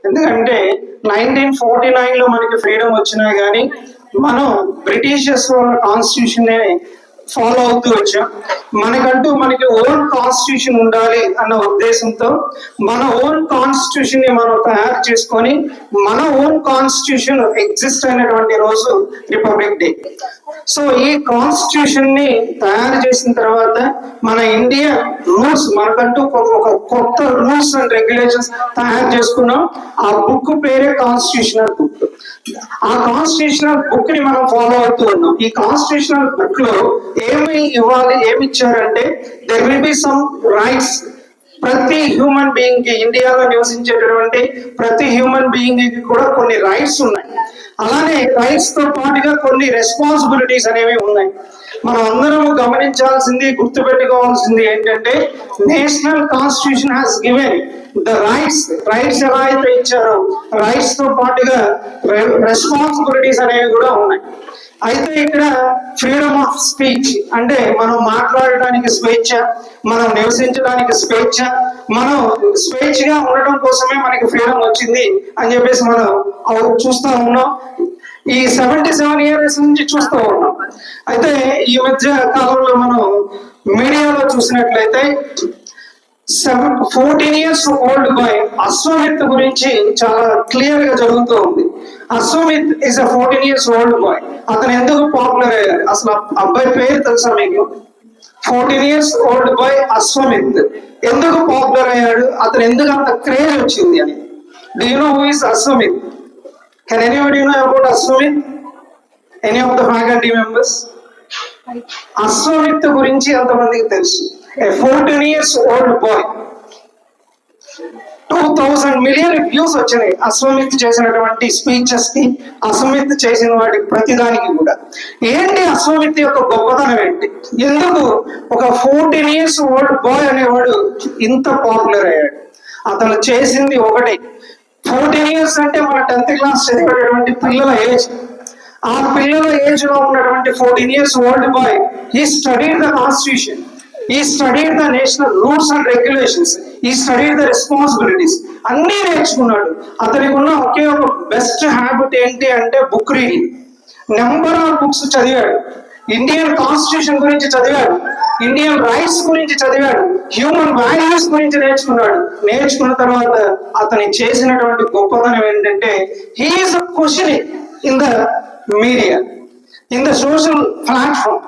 ఎందుకంటే 1949లో మనకి ఫ్రీడమ్ వచ్చినా కానీ మనం బ్రిటిషర్స్ వాళ్ళ కాన్స్టిట్యూషన్ ఫాలో అవుతూ వచ్చాం. మనకి ఓన్ కాన్స్టిట్యూషన్ ఉండాలి అన్న ఉద్దేశంతో మన ఓన్ కాన్స్టిట్యూషన్ ని మనం తయారు చేసుకొని మన ఓన్ కాన్స్టిట్యూషన్ ఎగ్జిస్ట్ అయినటువంటి రోజు రిపబ్లిక్ డే. సో ఈ కాన్స్టిట్యూషన్ ని తయారు చేసిన తర్వాత మన ఇండియా రూల్స్ మనకంటూ ఒక కొత్త రూల్స్ అండ్ రెగ్యులేషన్స్ తయారు చేసుకున్నాం. ఆ బుక్ పేరే కాన్స్టిట్యూషనల్ బుక్. ఆ కాన్స్టిట్యూషనల్ బుక్ ని మనం ఫాలో అవుతూ ఉన్నాం. ఈ కాన్స్టిట్యూషనల్ బుక్ లో ఏమి ఇవ్వాలి, ఏమి ఇచ్చారంటే there will be some rights. ప్రతి హ్యూమన్ బీయింగ్ కి, ఇండియాలో నివసించేటటువంటి ప్రతి హ్యూమన్ బీయింగ్ కి కూడా కొన్ని రైట్స్ ఉన్నాయి. అలానే రైట్స్ తో పాటుగా కొన్ని రెస్పాన్సిబిలిటీస్ అనేవి ఉన్నాయి. మనం అందరం గమనించాల్సింది, గుర్తుపెట్టుకోవాల్సింది ఏంటంటే national constitution has given the rights ఎలా అయితే ఇచ్చారో రైట్స్ తో పాటుగా రెస్పాన్సిబిలిటీస్ అనేవి కూడా ఉన్నాయి. అయితే ఇక్కడ ఫ్రీడమ్ ఆఫ్ స్పీచ్ అంటే మనం మాట్లాడడానికి స్వేచ్ఛ, మనం నివసించడానికి స్వేచ్ఛ, మనం స్వేచ్ఛగా ఉండడం కోసమే మనకి ఫ్రీడమ్ వచ్చింది అని చెప్పేసి మనం చూస్తూ ఉన్నాం. ఈ 77 years నుంచి చూస్తూ ఉన్నాం. అయితే ఈ మధ్య కాలంలో మనం మీడియాలో చూసినట్లయితే 14 years ఓల్డ్ బాయ్ అశ్వమిత్ గురించి చాలా క్లియర్ గా జరుగుతూ ఉంది. అశ్వమిత్ ఇస్ 14 years ఓల్డ్ బాయ్. అతను ఎందుకు పాపులర్ అయ్యారు? అసలు అబ్బాయి పేరు తెలుసా మీకు? 14 years ఓల్డ్ బాయ్ అశ్వమిత్ ఎందుకు పాపులర్ అయ్యాడు? అతను ఎందుకు అంత క్రేజ్ వచ్చింది అని. Do you know who is Ashwamit? Can anybody know about Ashwamith? Any of the faculty members? అశ్వమిత్ గురించి ఎంతమందికి తెలుసు? A 14 years old boy. 2000 million views వచ్చినాయి అశ్వమిత్ చేసినటువంటి స్పీచెస్ కి, అశ్వమిత్ చేసిన వాటి ప్రతిదానికి కూడా. ఏంటి అశ్వమిత్ యొక్క గొప్పతనం ఏంటి? ఎందుకు ఒక 14 years ఓల్డ్ బాయ్ అనేవాడు ఇంత పాపులర్ అయ్యాడు? అతను చేసింది ఒకటే. 14 years అంటే మన 10th క్లాస్ చదివేటటువంటి పిల్లల ఏజ్. ఆ పిల్లల ఏజ్ లో ఉన్నటువంటి 14 years old bye he studied the constitution, he studied the national rules and regulations, he studied the responsibilities, అన్నీ నేర్చుకున్నాడు. అతనికి ఉన్న ఒకే ఒక బెస్ట్ హ్యాబిట్ ఏంటి అంటే book reading. Number of books చదివాడు. ఇండియన్ కాన్స్టిట్యూషన్ గురించి చదివాడు, ఇండియన్ రైట్స్ గురించి చదివాడు, హ్యూమన్ వాల్యూస్ గురించి నేర్చుకున్నాడు. నేర్చుకున్న తర్వాత అతను చేసినటువంటి గొప్పతనం ఏంటంటే he is questioning in the media, in the social platform.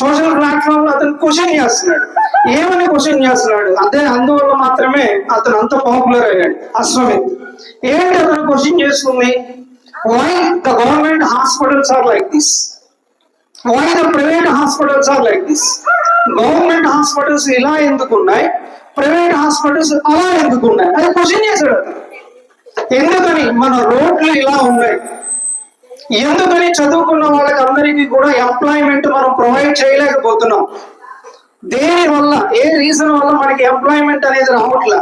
Social platform లో అతను క్వశ్చన్ చేస్తున్నాడు. ఏమని క్వశ్చన్ చేస్తున్నాడు? అందువల్ల మాత్రమే అతను అంత పాపులర్ అయ్యాడు అశ్వమిత్. ఏంటి అతను క్వశ్చన్ చేస్తుంది? Why the government hospitals are like this? Why the private hospitals are like this? Government hospitals ఇలా ఎందుకు ఉన్నాయి, ప్రైవేట్ హాస్పిటల్స్ అలా ఎందుకు ఉన్నాయి అది క్వశ్చన్ చేశాడు అతను. ఎందుకని మన రోడ్లు ఇలా ఉన్నాయి? ఎందుకని చదువుకున్న వాళ్ళకి అందరికీ కూడా ఎంప్లాయ్మెంట్ మనం ప్రొవైడ్ చేయలేకపోతున్నాం? దేని వల్ల, ఏ రీజన్ వల్ల మనకి ఎంప్లాయ్మెంట్ అనేది రావట్లా?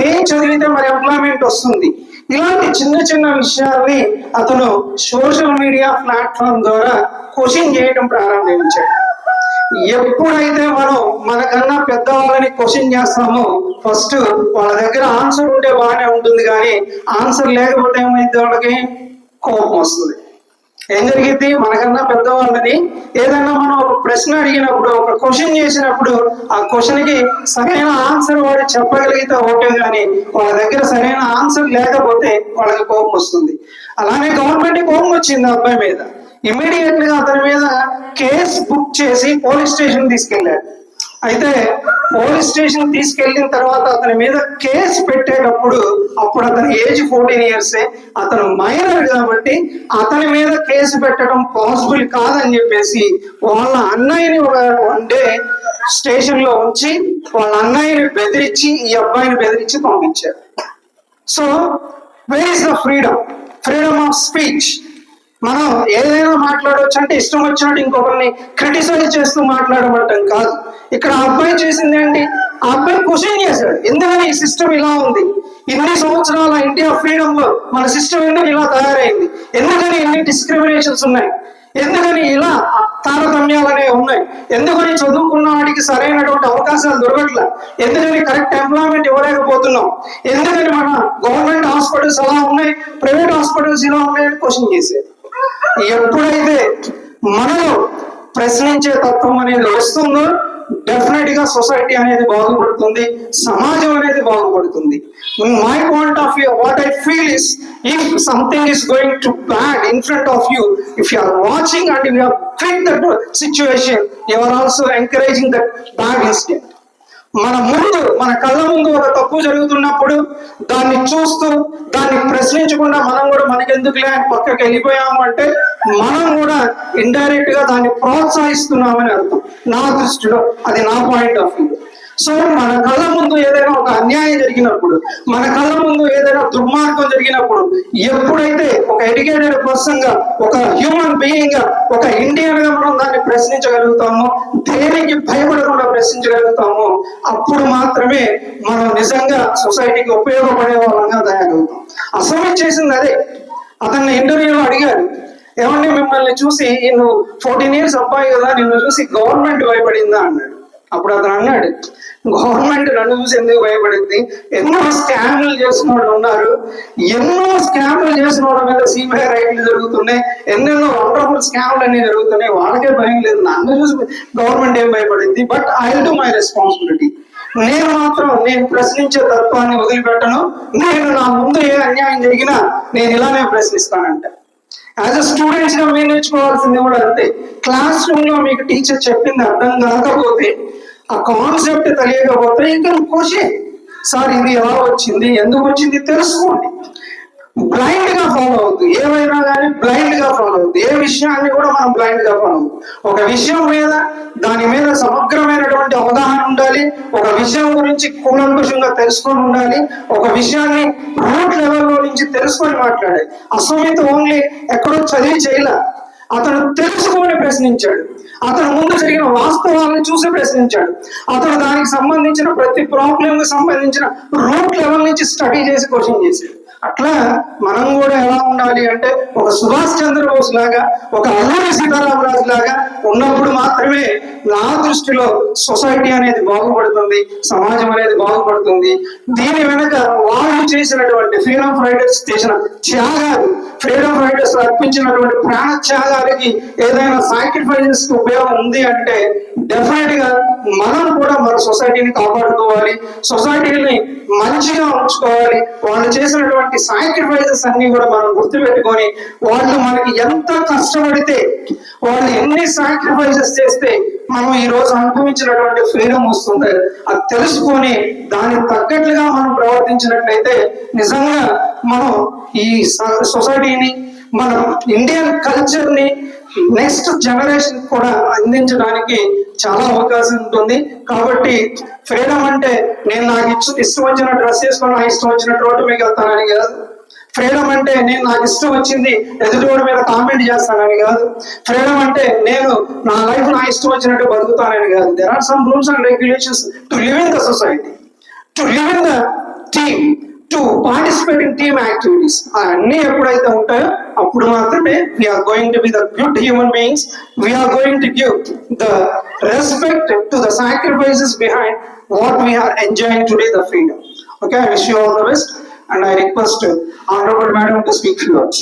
ఏం చదివితే మరి ఎంప్లాయ్మెంట్ వస్తుంది? ఇలాంటి చిన్న చిన్న విషయాల్ని అతను సోషల్ మీడియా ప్లాట్ఫామ్ ద్వారా క్వశ్చన్ చేయడం ప్రారంభించాడు. ఎప్పుడైతే మనం మనకన్నా పెద్దవాళ్ళని క్వశ్చన్ చేస్తామో ఫస్ట్ వాళ్ళ దగ్గర ఆన్సర్ ఉంటే బాగానే ఉంటుంది, కానీ ఆన్సర్ లేకపోతే ఏమైంది? వాళ్ళకి కోపం వస్తుంది. ఏం జరిగింది? మనకన్నా పెద్దవాళ్ళని ఏదైనా మనం ఒక ప్రశ్న అడిగినప్పుడు, ఒక క్వశ్చన్ చేసినప్పుడు ఆ క్వశ్చన్ కి సరైన ఆన్సర్ వాడు చెప్పగలిగితే ఓకే, కానీ వాళ్ళ దగ్గర సరైన ఆన్సర్ లేకపోతే వాళ్ళకి కోపం వస్తుంది. అలానే గవర్నమెంట్ కోపం వచ్చింది ఆ అబ్బాయి మీద. ఇమీడియట్ గా అతని మీద కేసు బుక్ చేసి పోలీస్ స్టేషన్ తీసుకెళ్లాడు. అయితే పోలీస్ స్టేషన్ తీసుకెళ్లిన తర్వాత అతని మీద కేసు పెట్టేటప్పుడు అప్పుడు అతని ఏజ్ 14 years, అతను మైనర్ కాబట్టి అతని మీద కేసు పెట్టడం పాసిబుల్ కాదని చెప్పేసి వాళ్ళ అన్నయ్యని ఒక 1 day స్టేషన్ లో ఉంచి వాళ్ళ అన్నయ్యని బెదిరించి ఈ అబ్బాయిని బెదిరించి పంపించారు. So where is the freedom of speech? మనం ఏదైనా మాట్లాడవచ్చు అంటే ఇష్టం వచ్చినట్టు ఇంకొకరిని క్రిటిసైజ్ చేస్తూ మాట్లాడమంటాం కాదు. ఇక్కడ ఆ అబ్బాయి చేసింది ఏంటి? ఆ అబ్బాయి క్వశ్చన్ చేశాడు. ఎందుకని ఈ సిస్టమ్ ఇలా ఉంది? ఇన్ని సంవత్సరాల ఇండియా ఫ్రీడమ్ లో మన సిస్టమ్ ఎందుకు ఇలా తయారైంది? ఎందుకని ఇన్ని డిస్క్రిమినేషన్స్ ఉన్నాయి? ఎందుకని ఇలా తారతమ్యాలు అనేవి ఉన్నాయి? ఎందుకని చదువుకున్న వాడికి సరైనటువంటి అవకాశాలు దొరకట్లా? ఎందుకని కరెక్ట్ ఎంప్లాయ్మెంట్ ఇవ్వలేకపోతున్నాం? ఎందుకని మన గవర్నమెంట్ హాస్పిటల్స్ హాస్పిటల్స్ అలా ఉన్నాయి, ప్రైవేట్ హాస్పిటల్స్ ఇలా ఉన్నాయని క్వశ్చన్ చేసేది. ఎప్పుడైతే మనలో ప్రశ్నించే తత్వం అనేది వస్తుందో డెఫినెట్ గా సొసైటీ అనేది బాగుపడుతుంది, సమాజం అనేది బాగుపడుతుంది. My point of view, what I feel is, if something is going to bad in front of you, if you are watching and you are treat that situation, you are also encouraging that bad incident. మన కళ్ళ ముందు ఒక తప్పు జరుగుతున్నప్పుడు దాన్ని చూస్తూ దాన్ని ప్రశ్నించకుండా మనం కూడా మనకెందుకులే అని పక్కకి వెళ్ళిపోయాము అంటే మనం కూడా ఇండైరెక్ట్ గా దాన్ని ప్రోత్సహిస్తున్నామని అర్థం నా దృష్టిలో. అది నా పాయింట్ ఆఫ్ వ్యూ. సో మన కళ్ళ ముందు ఏదైనా ఒక అన్యాయం జరిగినప్పుడు, మన కళ్ళ ముందు ఏదైనా దుర్మార్గం జరిగినప్పుడు, ఎప్పుడైతే ఒక ఎడ్యుకేటెడ్ పర్సన్ గా, ఒక హ్యూమన్ బీయింగ్ గా, ఒక ఇండియన్ గా మనం దాన్ని ప్రశ్నించగలుగుతామో, దేనికి భయపడకుండా ప్రశ్నించగలుగుతామో, అప్పుడు మాత్రమే మనం నిజంగా సొసైటీకి ఉపయోగపడే వాళ్ళంగా తయారవుతాం. అసలు చేసింది అదే. అతన్ని ఇంటర్వ్యూలో అడిగారు, ఏమంటే మిమ్మల్ని చూసి, నువ్వు 14 years అబ్బాయి కదా, నిన్ను చూసి గవర్నమెంట్ భయపడిందా అన్నాడు. అప్పుడు అతను అన్నాడు, గవర్నమెంట్ నన్ను చూసి ఎందుకు భయపడింది, ఎన్నో స్కామ్లు చేసిన వాళ్ళు ఉన్నారు, ఎన్నో స్కామ్లు చేసిన వాళ్ళ మీద సిబిఐ రైడ్లు జరుగుతున్నాయి, ఎన్నెన్నో వండర్ఫుల్ స్కామ్లు అన్ని జరుగుతున్నాయి, వాళ్ళకే భయం లేదు, నన్ను చూసి గవర్నమెంట్ ఏం భయపడింది, but I will do my responsibility. నేను మాత్రం నేను ప్రశ్నించే తత్వాన్ని వదిలిపెట్టను, నేను నా ముందు ఏ అన్యాయం జరిగినా నేను ఇలానే ప్రశ్నిస్తానంట. యాజ్ అ స్టూడెంట్స్ గా మీరు నేర్చుకోవాల్సింది కూడా అంతే. క్లాస్ రూమ్ లో మీకు టీచర్ చెప్పింది అర్థం కాకపోతే, ఆ కాన్సెప్ట్ తెలియకపోతే ఇంకా క్వశ్చన్, సార్ ఇది ఎలా వచ్చింది, ఎందుకు వచ్చింది తెలుసుకోండి. బ్లైండ్ గా ఫాలో అవుతుంది, ఏమైనా కానీ బ్లైండ్ గా ఫాలో అవుతుంది. ఏ విషయాన్ని కూడా మనం బ్లైండ్ గా ఫాలో అవుతుంది. ఒక విషయం మీద దాని మీద సమగ్రమైనటువంటి అవగాహన ఉండాలి, ఒక విషయం గురించి కూలంకుషంగా తెలుసుకొని ఉండాలి, ఒక విషయాన్ని రూట్ లెవెల్లో నుంచి తెలుసుకొని మాట్లాడాలి. అసమిత ఓన్లీ ఎక్కడో చదివి చేయలే, అతను తెలుసుకొని ప్రశ్నించాడు, అతను ముందు జరిగిన వాస్తవాలను చూసి ప్రశ్నించాడు, అతను దానికి సంబంధించిన ప్రతి ప్రాబ్లం కి సంబంధించిన రూట్ లెవెల్ నుంచి స్టడీ చేసి క్వశ్చన్ చేశాడు. అట్లా మనం కూడా ఎలా ఉండాలి అంటే, ఒక సుభాష్ చంద్రబోస్ లాగా, ఒక అల్లూరి సీతారామరాజు లాగా ఉన్నప్పుడు మాత్రమే నా దృష్టిలో సొసైటీ అనేది బాగుపడుతుంది, సమాజం అనేది బాగుపడుతుంది. దీని వెనక వాళ్ళు చేసినటువంటి ఫ్రీడమ్ ఫైటర్స్ చేసిన త్యాగాలు, ఫ్రీడమ్ ఫైటర్స్ అర్పించినటువంటి ప్రాణ త్యాగాలకి ఏదైనా సాక్రిఫైసెస్ ఉపయోగం ఉంది అంటే డెఫినెట్ గా మనం కూడా మన సొసైటీని కాపాడుకోవాలి, సొసైటీని మంచిగా ఉంచుకోవాలి. వాళ్ళు చేసినటువంటి సాక్రిఫైసెస్ అన్ని కూడా మనం గుర్తుపెట్టుకొని, వాళ్ళు మనకి ఎంత కష్టపడితే, వాళ్ళు ఎన్ని సాక్రిఫైసెస్ చేస్తే మనం ఈ రోజు అనుభవించినటువంటి ఫ్రీడమ్ వస్తుంది, అది తెలుసుకొని దానికి తగ్గట్లుగా మనం ప్రవర్తించినట్లయితే నిజంగా మనం ఈ సొసైటీని, మన ఇండియన్ కల్చర్ ని నెక్స్ట్ జనరేషన్ కూడా అందించడానికి చాలా అవకాశం ఉంటుంది. కాబట్టి ఫ్రీడమ్ అంటే నేను నాకు ఇష్టం వచ్చిన డ్రెస్ వేసుకొని నా ఇష్టం వచ్చినట్టు రోడ్డు మీకు వెళ్తానని కాదు. ఫ్రీడమ్ అంటే నేను నాకు ఇష్టం వచ్చింది ఎదుటివాడి మీద కామెంట్ చేస్తానని కాదు. ఫ్రీడమ్ అంటే నేను నా లైఫ్ నా ఇష్టం వచ్చినట్టు బతుకుతానని కాదు. There are some rules and regulations to live in the society, to live in the team, to participate in team activities. అన్నీ ఎప్పుడైతే ఉంటాయో అప్పుడు మాత్రమే we are going to be the good human beings, we are going to give the respect to the sacrifices behind what we are enjoying today, the freedom. Okay, I wish you all the best and I request Honorable Madam to speak few words.